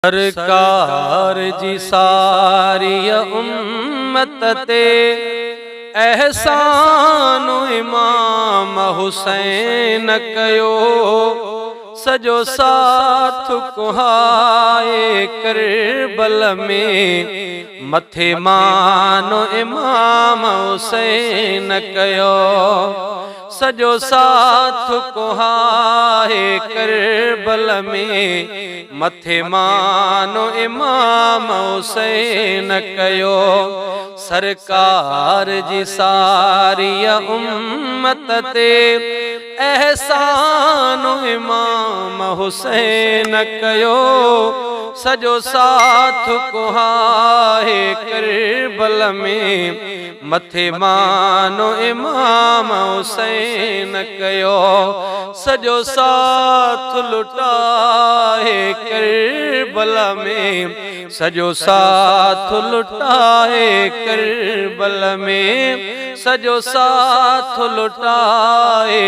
सरकार जी सारी उम्मत ते एहसान इमाम हुसैन कयो। सजो साथ कुहाए करबल में मथे मानो इमाम हुसैन कयो। सजो साथ कुहाए करबल में मथे मानो इमाम हुसैन कयो। सरकार जी सारी उम्मत ते एहसान इमाम हुसैन कयो। सजो साथ कुहाए करबल में मथे मानो इमाम हुसैन कयो। सजो साथ लुटाए करबल में, सजो साथ लुटाए करबल में, सजो साथ लुटाए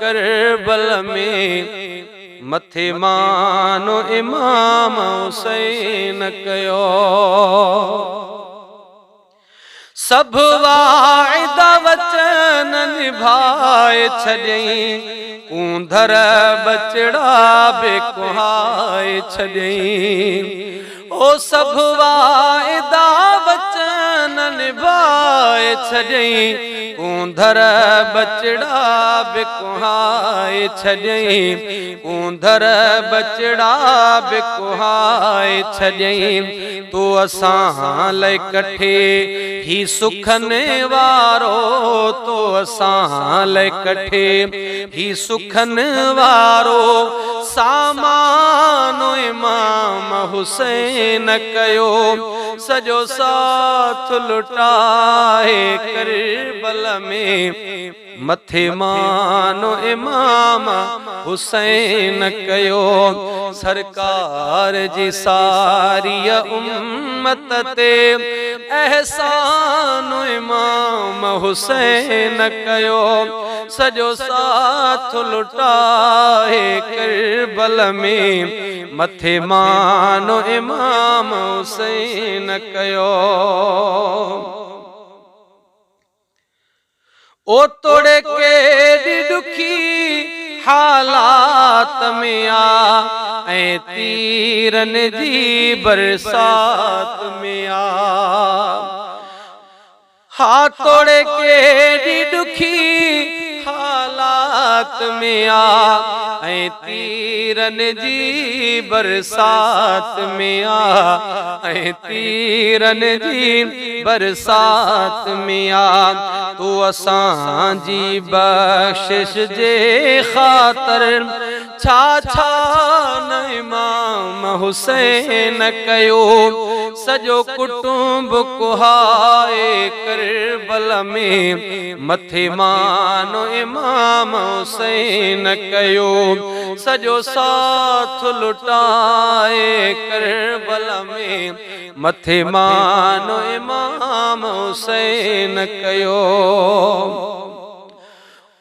करबल में मथे मानो इमाम हुसैन कयो। सब वाइदा वचन निभाए छॾियईं, ऊंधर बचड़ा बेकुहाए छॾियईं। ओ सब वाइदा वचन निभाए छॾियईं, ऊंधर बचड़ा बेकुहाए छॾियईं, ऊंधर बचड़ा बेकुहाए छॾियईं। तू असां लाइ कठे ही सुखने वारो, तो असां लाइ कठे ही सुखन वारो सामानो इमाम हुसैन कयो। सजो साथ लुटाए करबल में मथे मानो इमाम हुसैन कयो। सरकार जी सारी उम्मत ते एहसान इमाम हुसैन कयो। सजो साथ लुटाए करबल में मथे मानो इमाम हुसैन कयो। ओ तोड़े केडी दुखी हालात में आ, ऐं तीरन जी बरसात में आ। हा तोड़े केडी दुखी हालात में आ, ऐं तीरन जी बरसात में आ, ऐं तीरन जी बरसात में आ। तू असां जी बख्शिश जे ख़ातिर छा छा न इमाम हुसैन कयो। सजो कुटुंब कुहाए करबल में मथे मानो इमाम हुसैन कयो। सजो साथ लुटाए करबल में मथे मानो इमाम हुसैन कयो।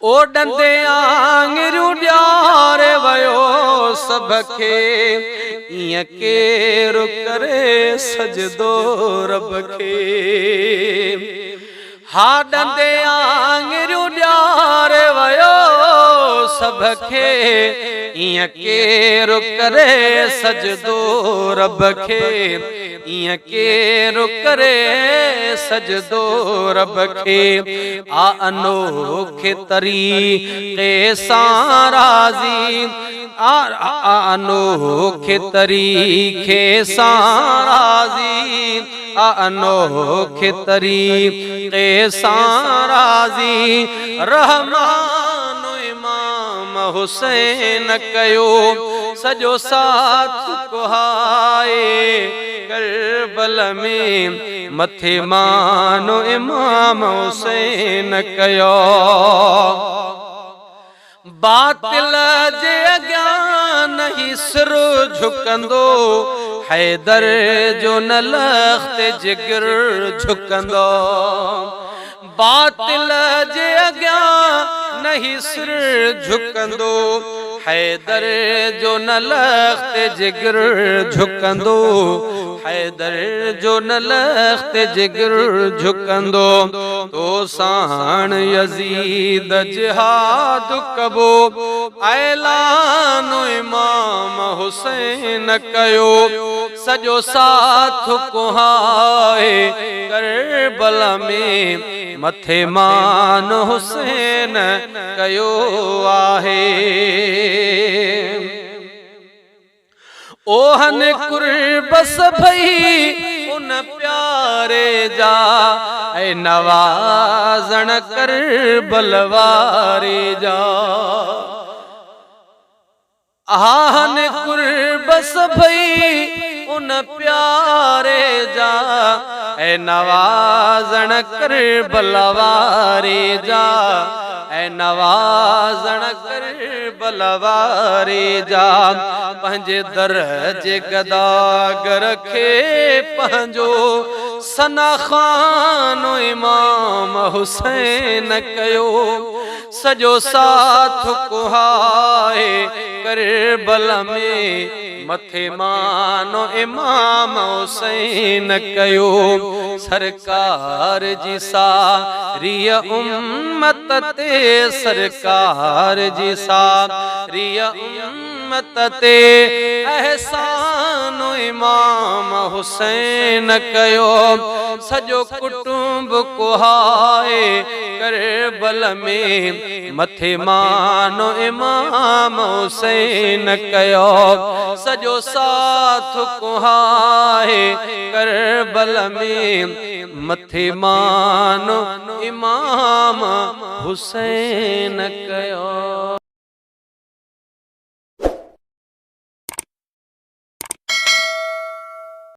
ओ डंदे आंगरियूं ॾियारे वयो सबखे, इएं केरु करे सजदो रब खे। हा डंदे आंगरियूं ॾियारे वयो सबखे, इएं केरु करे सजदो रब खे। इएं केरु करे सजदो रब खे। आ अनोखे तरीक़े सां राज़ी, आ अनोखे तरीक़े सां राज़ी, आ अनोखे तरीक़े सां राज़ी रहमान इमाम हुसैन कयो। सजो साथ कुहाए करबल में मथे मानो इमाम हुसैन कयो। बातिल जे अॻियां नहीं सिर झुकंदो, हैदर जो न लख़्त जिगर झुकंदो। बातिल जे अॻियां नहीं सिर झुकंदो, हैदर जो न लख्त जिगर झुकंदो, हैदर जो न लख्त जिगर झुकंदो, तो साण यजीद जिहाद कबो, ऐलान इमाम हुसैन कयो, सजो साथ कुहाए करबला में, मथे मान हुसैन कयो आहे। ओहन कुर्बस भई उन प्यारे जा, ऐ नवाजण करबल वारे जा। आहन कुर्बस भई उन प्यारे जा, ऐ नवाजण करबल वारे जा, ऐ नवाजण करबल वारे जा। पंहिंजे दर्जे गदाग रखे पंहिंजो, सना खान इमाम हुसैन कयो, सजो साथ कुहाए करबल में, मथे मानो इमाम हुसैन कयो। सरकार जी सारी उम्मत ते, सरकार जी सारी उम्मत ते, एहसान इमाम हुसैन कयो, सजो कुटुंब कुहाए करबल में, मथे मानो इमाम हुसैन कयो, सजो साथ कुहाए करबल में, मथे मानो इमाम हुसैन कयो।